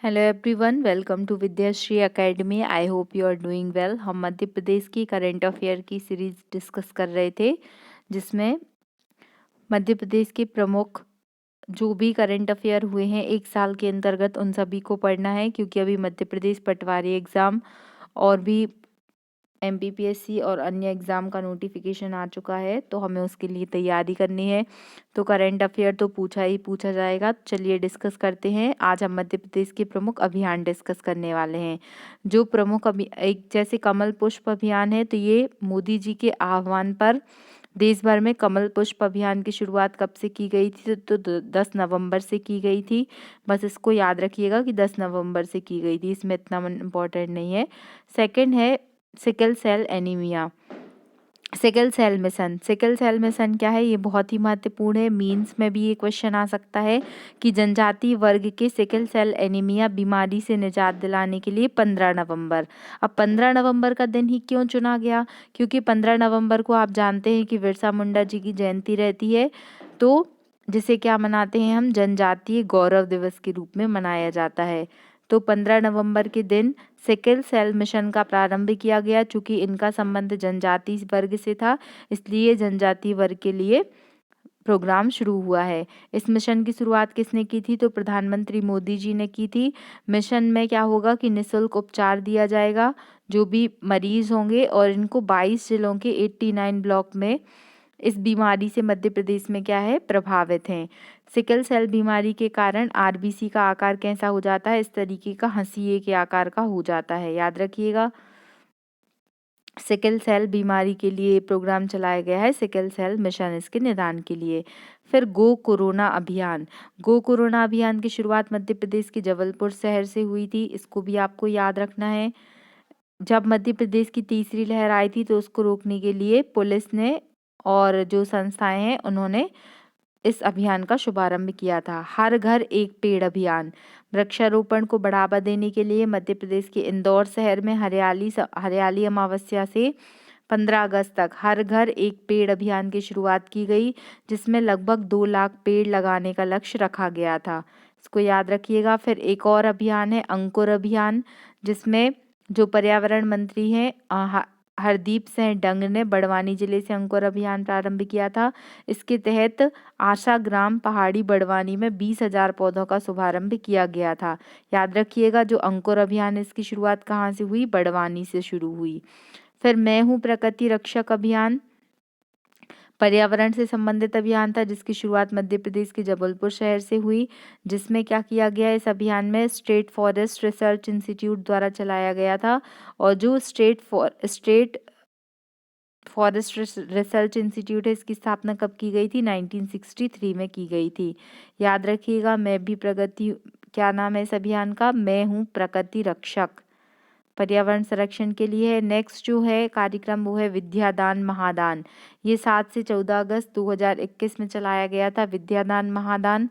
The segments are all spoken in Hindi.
Hello everyone, welcome to Vidyashree academy. I hope you are doing well. हम मध्य प्रदेश की करंट अफेयर की सीरीज डिस्कस कर रहे थे, जिसमें मध्य प्रदेश के प्रमुख जो भी करंट अफेयर हुए हैं एक साल के अंतर्गत उन सभी को पढ़ना है, क्योंकि अभी मध्य प्रदेश पटवारी एग्ज़ाम और भी एमपीपीएससी और अन्य एग्ज़ाम का नोटिफिकेशन आ चुका है, तो हमें उसके लिए तैयारी करनी है। तो करंट अफेयर तो पूछा ही पूछा जाएगा। चलिए डिस्कस करते हैं। आज हम मध्य प्रदेश के प्रमुख अभियान डिस्कस करने वाले हैं। जो प्रमुख एक जैसे कमल पुष्प अभियान है, तो ये मोदी जी के आह्वान पर देश भर में कमल पुष्प अभियान की शुरुआत कब से की गई थी? तो 10 नवंबर से की गई थी। बस इसको याद रखिएगा कि 10 नवंबर से की गई थी, इसमें इतना इम्पोर्टेंट नहीं है। सेकंड है sickle cell anaemia, sickle cell mission. Sickle cell mission क्या है? ये बहुत ही महत्वपूर्ण है। मीन्स में भी ये क्वेश्चन आ सकता है कि जनजातीय वर्ग के सिकल सेल एनीमिया बीमारी से निजात दिलाने के लिए 15 नवंबर। अब 15 नवंबर का दिन ही क्यों चुना गया? क्योंकि 15 नवंबर को आप जानते हैं कि बिरसा मुंडा जी की जयंती रहती है, तो जिसे क्या मनाते हैं हम? जनजातीय गौरव दिवस के रूप में मनाया जाता है। तो 15 नवंबर के दिन सिकल सेल मिशन का प्रारंभ किया गया। चूंकि इनका संबंध जनजाति वर्ग से था, इसलिए जनजाति वर्ग के लिए प्रोग्राम शुरू हुआ है। इस मिशन की शुरुआत किसने की थी? तो प्रधानमंत्री मोदी जी ने की थी। मिशन में क्या होगा कि निःशुल्क उपचार दिया जाएगा जो भी मरीज होंगे, और इनको 22 जिलों के 89 ब्लॉक में इस बीमारी से मध्य प्रदेश में क्या है, प्रभावित हैं। सिकल सेल बीमारी के कारण आरबीसी का आकार कैसा हो जाता है? इस तरीके का हंसिए के आकार का हो जाता है, याद रखिएगा। सिकल सेल बीमारी के लिए प्रोग्राम चलाया गया है, सिकल सेल मिशन, इसके निदान के लिए। फिर गो कोरोना अभियान। गो कोरोना अभियान की शुरुआत मध्य प्रदेश के जबलपुर शहर से हुई थी, इसको भी आपको याद रखना है। जब मध्य प्रदेश की तीसरी लहर आई थी, तो उसको रोकने के लिए पुलिस ने और जो संस्थाएं हैं उन्होंने इस अभियान का शुभारंभ किया था। हर घर एक पेड़ अभियान। वृक्षारोपण को बढ़ावा देने के लिए मध्य प्रदेश के इंदौर शहर में हरियाली अमावस्या से 15 अगस्त तक हर घर एक पेड़ अभियान की शुरुआत की गई, जिसमें लगभग 2 लाख पेड़ लगाने का लक्ष्य रखा गया था। इसको याद रखिएगा। फिर एक और अभियान है अंकुर अभियान, जिसमें जो पर्यावरण मंत्री हैं हरदीप सिंह डंग ने बड़वानी जिले से अंकुर अभियान प्रारंभ किया था। इसके तहत आशा ग्राम पहाड़ी बड़वानी में 20,000 पौधों का शुभारंभ किया गया था। याद रखिएगा, जो अंकुर अभियान इसकी शुरुआत कहाँ से हुई? बड़वानी से शुरू हुई। फिर मैं हूँ प्रकृति रक्षक अभियान, पर्यावरण से संबंधित अभियान था, जिसकी शुरुआत मध्य प्रदेश के जबलपुर शहर से हुई। जिसमें क्या किया गया? इस अभियान में स्टेट फॉरेस्ट रिसर्च इंस्टीट्यूट द्वारा चलाया गया था। और जो स्टेट फॉरेस्ट रिसर्च इंस्टीट्यूट है, इसकी स्थापना कब की गई थी? 1963 में की गई थी। याद रखिएगा। मैं भी प्रगति, क्या नाम है इस अभियान का? मैं हूँ प्रकृति रक्षक, पर्यावरण संरक्षण के लिए है। नेक्स्ट जो है कार्यक्रम वो है विद्यादान महादान। ये 7 से 14 अगस्त 2021 में चलाया गया था। विद्यादान महादान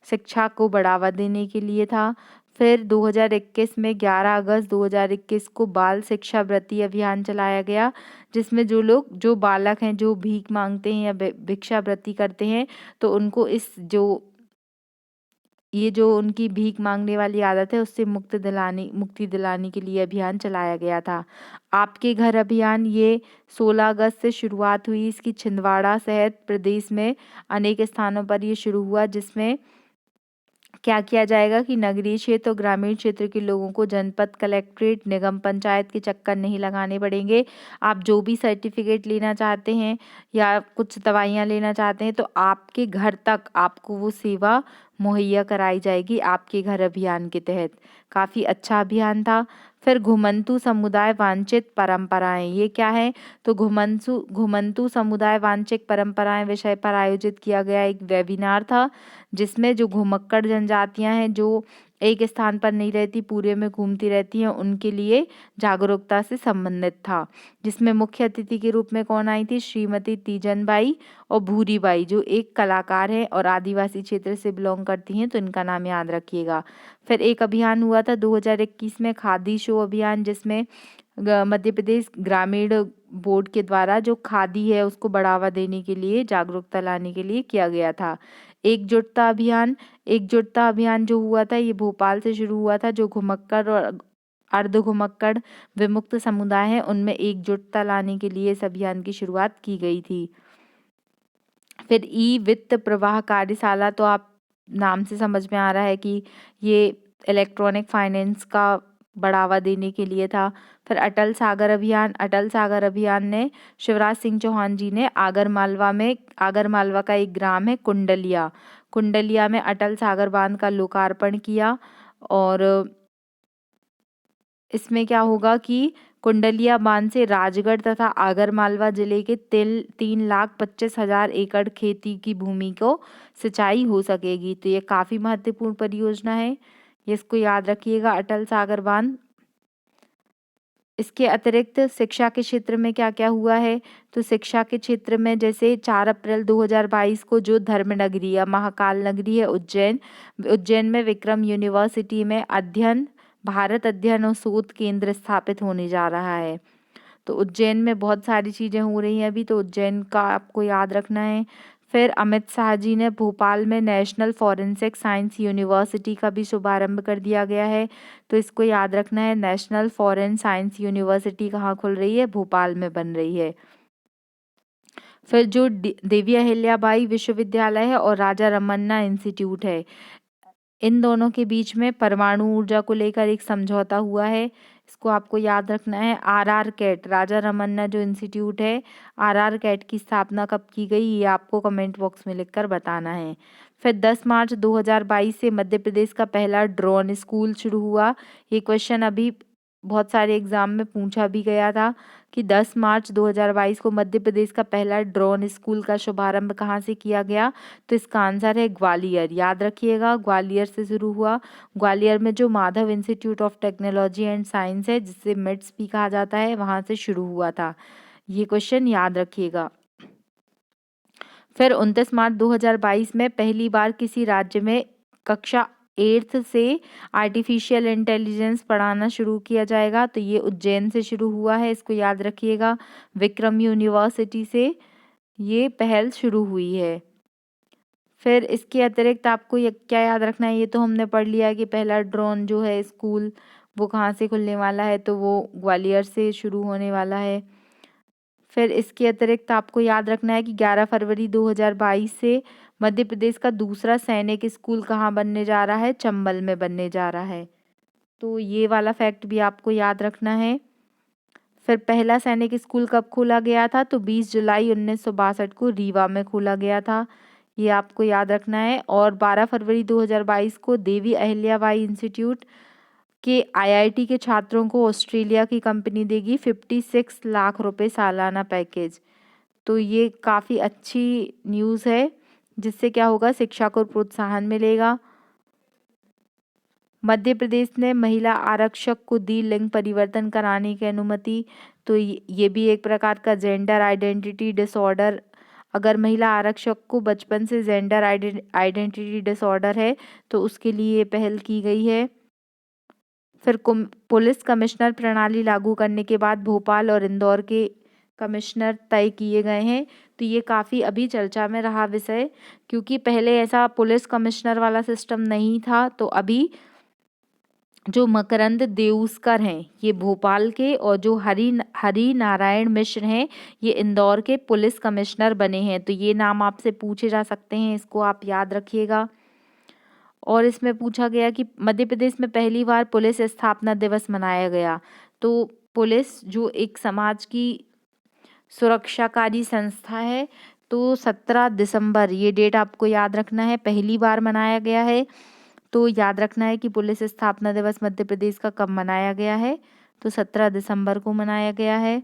शिक्षा को बढ़ावा देने के लिए था। फिर 2021 में 11 अगस्त 2021 को बाल शिक्षा वृत्ति अभियान चलाया गया, जिसमें जो बालक हैं जो भीख मांगते हैं या भिक्षा वृत्ति करते हैं, तो उनको ये जो उनकी भीख मांगने वाली आदत है उससे मुक्ति दिलाने के लिए अभियान चलाया गया था। आपके घर अभियान, ये 16 अगस्त से शुरुआत हुई। इसकी छिंदवाड़ा सहित प्रदेश में अनेक स्थानों पर ये शुरू हुआ, जिसमें क्या किया जाएगा कि नगरीय क्षेत्र और ग्रामीण क्षेत्र के लोगों को जनपद कलेक्ट्रेट, निगम पंचायत के चक्कर नहीं लगाने पड़ेंगे। आप जो भी सर्टिफिकेट लेना चाहते हैं या कुछ दवाइयाँ लेना चाहते हैं, तो आपके घर तक आपको वो सेवा मुहैया कराई जाएगी आपके घर अभियान के तहत। काफ़ी अच्छा अभियान था। फिर घुमंतू समुदाय वांछित परंपराएं, ये क्या है? तो घुमंतू समुदाय वांछित परंपराएं विषय पर आयोजित किया गया एक वेबिनार था, जिसमें जो घुमक्कड़ जनजातियां हैं जो एक स्थान पर नहीं रहती, पूरे में घूमती रहती हैं, उनके लिए जागरूकता से संबंधित था। जिसमें मुख्य अतिथि के रूप में कौन आई थी? श्रीमती तीजनबाई और भूरीबाई, जो एक कलाकार है और आदिवासी क्षेत्र से बिलोंग करती हैं, तो इनका नाम याद रखिएगा। फिर एक अभियान हुआ था 2021 में खादी शो अभियान, जिसमें मध्य प्रदेश ग्रामीण बोर्ड के द्वारा जो खादी है उसको बढ़ावा देने के लिए, जागरूकता लाने के लिए किया गया था। एकजुटता अभियान जो हुआ था ये भोपाल से शुरू हुआ था। जो घुमक्कड़ और अर्ध घुमक्कड़ विमुक्त समुदाय हैं उनमें एकजुटता लाने के लिए इस अभियान की शुरुआत की गई थी। फिर ई वित्त प्रवाह कार्यशाला, तो आप नाम से समझ में आ रहा है कि ये इलेक्ट्रॉनिक फाइनेंस का बढ़ावा देने के लिए था। फिर अटल सागर अभियान ने शिवराज सिंह चौहान जी ने आगरमालवा का एक ग्राम है कुंडलिया में अटल सागर बांध का लोकार्पण किया। और इसमें क्या होगा कि कुंडलिया बांध से राजगढ़ तथा आगरमालवा जिले के 3,25,000 एकड़ खेती की भूमि को सिंचाई हो सकेगी। तो ये काफ़ी महत्वपूर्ण परियोजना है, इसको याद रखिएगा, अटल सागर बांध। इसके अतिरिक्त शिक्षा के क्षेत्र में क्या क्या हुआ है, तो शिक्षा के क्षेत्र में जैसे 4 अप्रैल 2022 को जो धर्म नगरी या महाकाल नगरी है उज्जैन में विक्रम यूनिवर्सिटी में भारत अध्ययन और शोध केंद्र स्थापित होने जा रहा है। तो उज्जैन में बहुत सारी चीज़ें हो रही हैं अभी, तो उज्जैन का आपको याद रखना है। फिर अमित शाह जी ने भोपाल में नेशनल फॉरेंसिक साइंस यूनिवर्सिटी का भी शुभारंभ कर दिया गया है, तो इसको याद रखना है। नेशनल फॉरेंसिक साइंस यूनिवर्सिटी कहाँ खुल रही है, भोपाल में बन रही है। फिर जो देवी अहिल्याबाई विश्वविद्यालय है और राजा रमन्ना इंस्टीट्यूट है, इन दोनों के बीच में परमाणु ऊर्जा को लेकर एक समझौता हुआ है, इसको आपको याद रखना है। आरआर कैट, राजा रमन्ना जो इंस्टीट्यूट है, आरआर कैट की स्थापना कब की गई, ये आपको कमेंट बॉक्स में लिखकर बताना है। फिर 10 मार्च 2022 से मध्य प्रदेश का पहला ड्रोन स्कूल शुरू हुआ। ये क्वेश्चन अभी बहुत सारे एग्जाम में पूछा भी गया था कि 10 मार्च 2022 को मध्य प्रदेश का पहला ड्रोन स्कूल का शुभारंभ कहाँ से किया गया, तो इसका आंसर है ग्वालियर। याद रखिएगा, ग्वालियर से शुरू हुआ। ग्वालियर में जो Madhav institute of technology and science है, जिसे मिट्स भी कहा जाता है, वहाँ से शुरू हुआ था। ये क्वेश्चन याद रखिएगा। फिर 29 मार्च 2022 में पहली बार किसी राज्य में कक्षा 8th से आर्टिफिशियल इंटेलिजेंस पढ़ाना शुरू किया जाएगा, तो ये उज्जैन से शुरू हुआ है, इसको याद रखिएगा। विक्रम यूनिवर्सिटी से ये पहल शुरू हुई है। फिर इसके अतिरिक्त आपको ये क्या याद रखना है, ये तो हमने पढ़ लिया कि पहला ड्रोन जो है स्कूल वो कहाँ से खुलने वाला है, तो वो ग्वालियर से शुरू होने वाला है। फिर इसके अतिरिक्त आपको याद रखना है कि 11 फरवरी 2022 से मध्य प्रदेश का दूसरा सैनिक स्कूल कहाँ बनने जा रहा है, चंबल में बनने जा रहा है, तो ये वाला फैक्ट भी आपको याद रखना है। फिर पहला सैनिक स्कूल कब खोला गया था, तो 20 जुलाई 1962 को रीवा में खोला गया था, ये आपको याद रखना है। और 12 फरवरी 2022 को देवी अहिल्याबाई इंस्टीट्यूट के आईआईटी के छात्रों को ऑस्ट्रेलिया की कंपनी देगी 56 लाख रुपए सालाना पैकेज, तो ये काफ़ी अच्छी न्यूज़ है, जिससे क्या होगा, शिक्षा को प्रोत्साहन मिलेगा। मध्य प्रदेश ने महिला आरक्षक को दी लिंग परिवर्तन कराने की अनुमति, तो ये भी एक प्रकार का जेंडर आइडेंटिटी डिसऑर्डर, अगर महिला आरक्षक को बचपन से जेंडर आइडेंटिटी डिसऑर्डर है तो उसके लिए ये पहल की गई है। फिर पुलिस कमिश्नर प्रणाली लागू करने के बाद भोपाल और इंदौर के कमिश्नर तय किए गए हैं, तो ये काफ़ी अभी चर्चा में रहा विषय, क्योंकि पहले ऐसा पुलिस कमिश्नर वाला सिस्टम नहीं था। तो अभी जो मकरंद देउस्कर हैं ये भोपाल के, और जो हरि नारायण मिश्र हैं ये इंदौर के पुलिस कमिश्नर बने हैं, तो ये नाम आपसे पूछे जा सकते हैं, इसको आप याद रखिएगा। और इसमें पूछा गया कि मध्य प्रदेश में पहली बार पुलिस स्थापना दिवस मनाया गया, तो पुलिस जो एक समाज की सुरक्षाकारी संस्था है, तो 17 दिसंबर ये डेट आपको याद रखना है, पहली बार मनाया गया है। तो याद रखना है कि पुलिस स्थापना दिवस मध्य प्रदेश का कब मनाया गया है, तो 17 दिसंबर को मनाया गया है।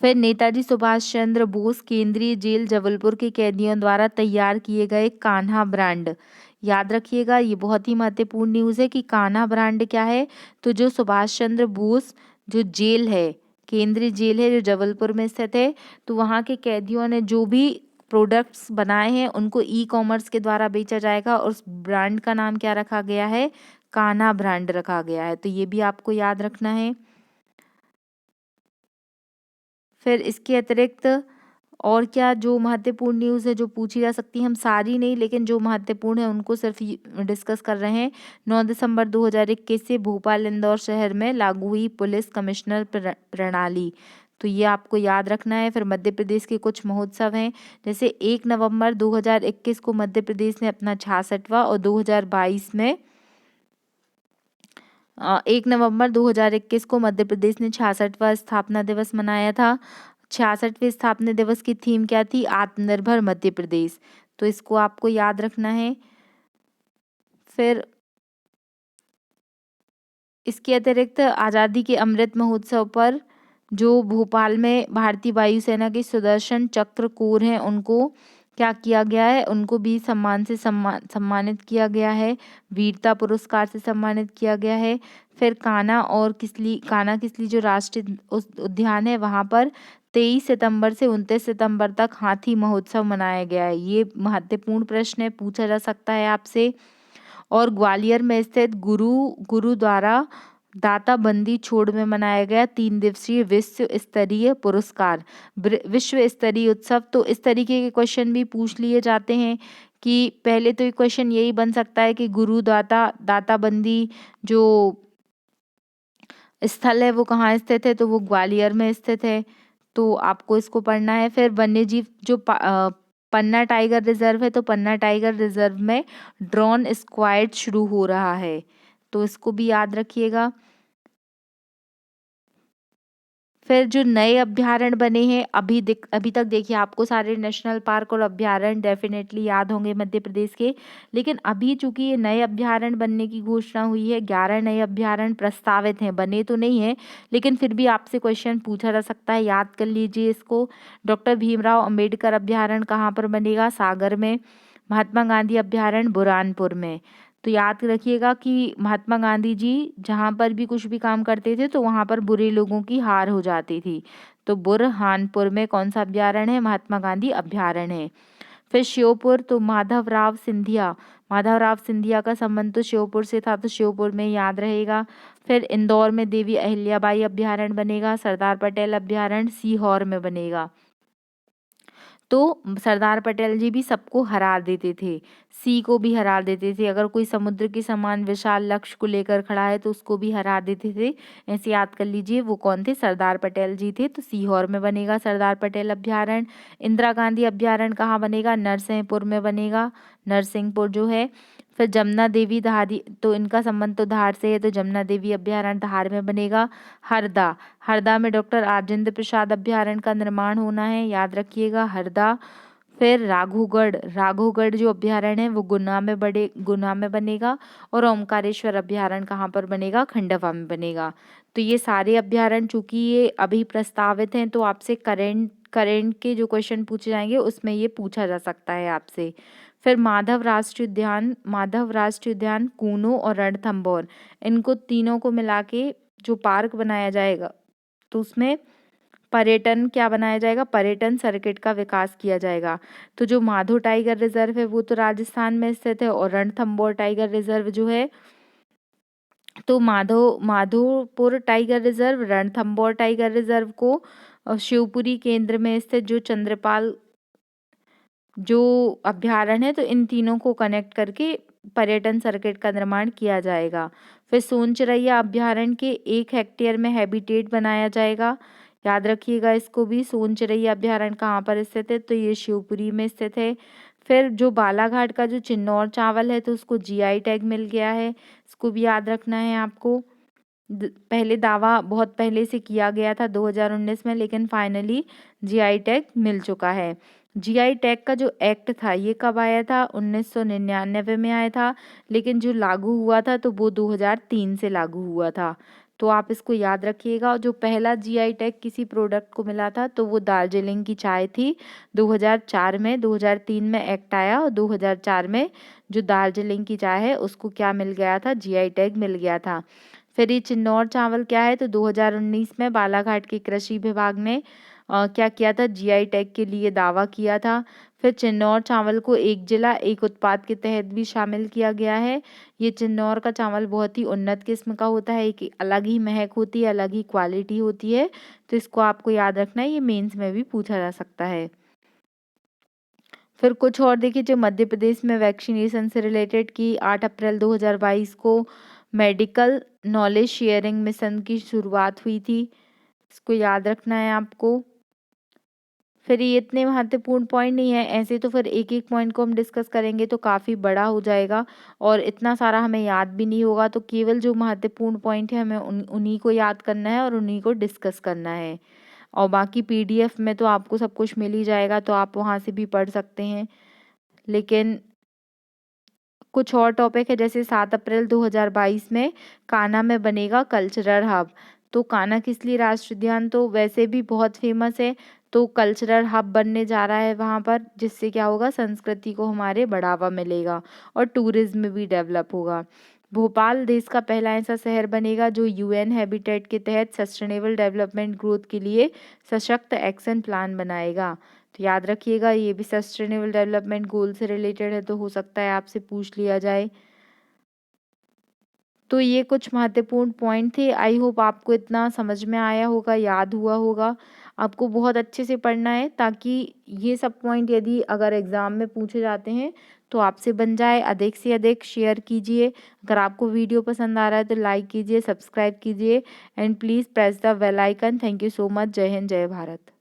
फिर नेताजी सुभाष चंद्र बोस केंद्रीय जेल जबलपुर के कैदियों द्वारा तैयार किए गए कान्हा ब्रांड, याद रखिएगा, ये बहुत ही महत्वपूर्ण न्यूज़ है कि कान्हा ब्रांड क्या है, तो जो सुभाष चंद्र बोस जो जेल है, केंद्रीय जेल है जो जबलपुर में स्थित है, तो वहाँ के कैदियों ने जो भी प्रोडक्ट्स बनाए हैं उनको ई-कॉमर्स के द्वारा बेचा जाएगा, और उस ब्रांड का नाम क्या रखा गया है, कान्हा ब्रांड रखा गया है, तो ये भी आपको याद रखना है। फिर इसके अतिरिक्त और क्या जो महत्वपूर्ण न्यूज़ है जो पूछी जा सकती है, हम सारी नहीं लेकिन जो महत्वपूर्ण है उनको सिर्फ डिस्कस कर रहे हैं। 9 दिसंबर 2021 से भोपाल इंदौर शहर में लागू हुई पुलिस कमिश्नर प्रणाली, तो ये आपको याद रखना है। फिर मध्य प्रदेश के कुछ महोत्सव हैं, जैसे 1 नवंबर 2021 को मध्य प्रदेश ने अपना 66वां और 2022 में 1 नवंबर 2021 को मध्य प्रदेश ने 66वां स्थापना दिवस मनाया था। 66वें स्थापना दिवस की थीम क्या थी? आत्मनिर्भर मध्य प्रदेश, तो इसको आपको याद रखना है। फिर इसके अतिरिक्त आज़ादी के अमृत महोत्सव पर जो भोपाल में भारतीय वायुसेना के सुदर्शन चक्र कोर हैं उनको क्या किया गया है? उनको भी सम्मान से सम्मानित किया गया है, वीरता पुरस्कार से सम्मानित किया गया है। फिर कान्हा किसली जो राष्ट्रीय उद्यान है वहाँ पर 23 सितंबर से 29 सितंबर तक हाथी महोत्सव मनाया गया है। ये महत्वपूर्ण प्रश्न है, पूछा जा सकता है आपसे। और ग्वालियर में स्थित गुरुद्वारा दाता बंदी छोड़ में मनाया गया 3 दिवसीय विश्व स्तरीय पुरस्कार विश्व स्तरीय उत्सव। तो इस तरीके के क्वेश्चन भी पूछ लिए जाते हैं कि पहले तो ये क्वेश्चन यही बन सकता है कि दाता बंदी जो स्थल है वो कहाँ स्थित है, तो वो ग्वालियर में स्थित है, तो आपको इसको पढ़ना है। फिर वन्यजीव जो पन्ना टाइगर रिजर्व है, तो पन्ना टाइगर रिजर्व में ड्रोन स्क्वाड शुरू हो रहा है, तो इसको भी याद रखिएगा। फिर जो नए अभ्यारण्य बने हैं अभी तक देखिए आपको सारे नेशनल पार्क और अभ्यारण्य डेफिनेटली याद होंगे मध्य प्रदेश के, लेकिन अभी चूंकि ये नए अभ्यारण्य बनने की घोषणा हुई है, 11 नए अभ्यारण्य प्रस्तावित हैं, बने तो नहीं है लेकिन फिर भी आपसे क्वेश्चन पूछा जा सकता है, याद कर लीजिए इसको। डॉक्टर भीमराव अंबेडकर अभ्यारण्य कहाँ पर बनेगा? सागर में। महात्मा गांधी अभ्यारण्य बुरहानपुर में। तो याद रखिएगा कि महात्मा गांधी जी जहाँ पर भी कुछ भी काम करते थे तो वहाँ पर बुरे लोगों की हार हो जाती थी, तो बुरहानपुर में कौन सा अभ्यारण्य है? महात्मा गांधी अभ्यारण्य है। फिर श्योपुर, तो माधव राव सिंधिया का संबंध तो श्योपुर से था, तो श्योपुर में याद रहेगा। फिर इंदौर में देवी अहिल्याबाई अभ्यारण्य बनेगा, सरदार पटेल अभ्यारण्य सीहोर में बनेगा। तो सरदार पटेल जी भी सबको हरा देते थे, सी को भी हरा देते थे, अगर कोई समुद्र के समान विशाल लक्ष्य को लेकर खड़ा है तो उसको भी हरा देते थे। ऐसे याद कर लीजिए वो कौन थे? सरदार पटेल जी थे, तो सीहोर में बनेगा सरदार पटेल अभ्यारण्य। इंदिरा गांधी अभ्यारण्य कहाँ बनेगा? नरसिंहपुर में बनेगा, नरसिंहपुर जो है। फिर जमुना देवी धारी, तो इनका संबंध तो धार से है, तो जमुना देवी अभ्यारण्य धार में बनेगा। हरदा में डॉक्टर राजेंद्र प्रसाद अभ्यारण्य का निर्माण होना है, याद रखिएगा हरदा। फिर राघोगढ़ जो अभ्यारण्य है वो गुना में बनेगा। और ओमकारेश्वर अभ्यारण्य कहाँ पर बनेगा? खंडवा में बनेगा। तो ये सारे अभ्यारण्य चूंकि ये अभी प्रस्तावित हैं तो आपसे करेंट के जो क्वेश्चन पूछे जाएंगे उसमें ये पूछा जा सकता है आपसे। फिर माधव राष्ट्रीय उद्यान कूनो और रणथंभौर, इनको तीनों को मिला के जो पार्क बनाया जाएगा तो उसमें पर्यटन क्या बनाया जाएगा? पर्यटन सर्किट का विकास किया जाएगा। तो जो माधो टाइगर रिजर्व है वो तो राजस्थान में स्थित है, और रणथंभौर टाइगर रिजर्व जो है तो Madhopur tiger reserve, Ranthambore tiger reserve को शिवपुरी केंद्र में स्थित जो चंद्रपाल जो अभ्यारण्य है तो इन तीनों को कनेक्ट करके पर्यटन सर्किट का निर्माण किया जाएगा। फिर सोनचिरैया अभ्यारण्य के 1 हेक्टेयर में हैबिटेट बनाया जाएगा, याद रखिएगा इसको भी। सोनचिरैया अभ्यारण्य कहाँ पर स्थित है? तो ये शिवपुरी में स्थित है। फिर जो बालाघाट का जो चिन्नौर चावल है तो उसको जीआई टैग मिल गया है, इसको भी याद रखना है आपको। पहले दावा बहुत पहले से किया गया था 2019 में, लेकिन फाइनली जीआई टैग मिल चुका है। जीआई टैग का जो एक्ट था ये कब आया था? 1999 में आया था, लेकिन जो लागू हुआ था तो वो 2003 से लागू हुआ था, तो आप इसको याद रखिएगा। जो पहला जीआई टैग किसी प्रोडक्ट को मिला था तो वो दार्जिलिंग की चाय थी 2004 में। 2003 में एक्ट आया और 2004 में जो दार्जिलिंग की चाय है उसको क्या मिल गया था? जीआई टैग मिल गया था। फिर ये चिन्नौर चावल क्या है? तो 2019 में बालाघाट के कृषि विभाग ने क्या किया था? जीआई टैग के लिए दावा किया था। फिर चिन्नौर चावल को एक जिला एक उत्पाद के तहत भी शामिल किया गया है। ये चिन्नौर का चावल बहुत ही उन्नत किस्म का होता है, एक अलग ही महक होती है, अलग ही क्वालिटी होती है, तो इसको आपको याद रखना है, ये मेंस में भी पूछा जा सकता है। फिर कुछ और देखिए, जो मध्य प्रदेश में वैक्सीनेशन से रिलेटेड की 8 अप्रैल 2022 को मेडिकल नॉलेज शेयरिंग मिशन की शुरुआत हुई थी, इसको याद रखना है आपको। फिर ये इतने महत्वपूर्ण पॉइंट नहीं है, ऐसे तो फिर एक एक पॉइंट को हम डिस्कस करेंगे तो काफ़ी बड़ा हो जाएगा और इतना सारा हमें याद भी नहीं होगा, तो केवल जो महत्वपूर्ण पॉइंट है हमें उन्हीं को याद करना है और उन्हीं को डिस्कस करना है। और बाकी पीडीएफ में तो आपको सब कुछ मिल ही जाएगा, तो आप वहाँ से भी पढ़ सकते हैं। लेकिन कुछ और टॉपिक है, जैसे 7 अप्रैल 2022 में कान्हा में बनेगा कल्चरल हब। तो कान्हा किस लिए राष्ट्रीय उद्यान, तो वैसे भी बहुत फेमस है, तो कल्चरल हब बनने जा रहा है वहाँ पर, जिससे क्या होगा, संस्कृति को हमारे बढ़ावा मिलेगा और टूरिज्म भी डेवलप होगा। भोपाल देश का पहला ऐसा शहर बनेगा जो यूएन हैबिटेट के तहत सस्टेनेबल डेवलपमेंट ग्रोथ के लिए सशक्त एक्शन प्लान बनाएगा। तो याद रखिएगा, ये भी सस्टेनेबल डेवलपमेंट गोल से रिलेटेड है, तो हो सकता है आपसे पूछ लिया जाए। तो ये कुछ महत्वपूर्ण पॉइंट थे। आई होप आपको इतना समझ में आया होगा, याद हुआ होगा। आपको बहुत अच्छे से पढ़ना है ताकि ये सब पॉइंट यदि अगर एग्ज़ाम में पूछे जाते हैं तो आपसे बन जाए। अधिक से अधिक शेयर कीजिए। अगर आपको वीडियो पसंद आ रहा है तो लाइक कीजिए, सब्सक्राइब कीजिए and please press the bell icon. Thank you so much. जय हिंद, जय भारत।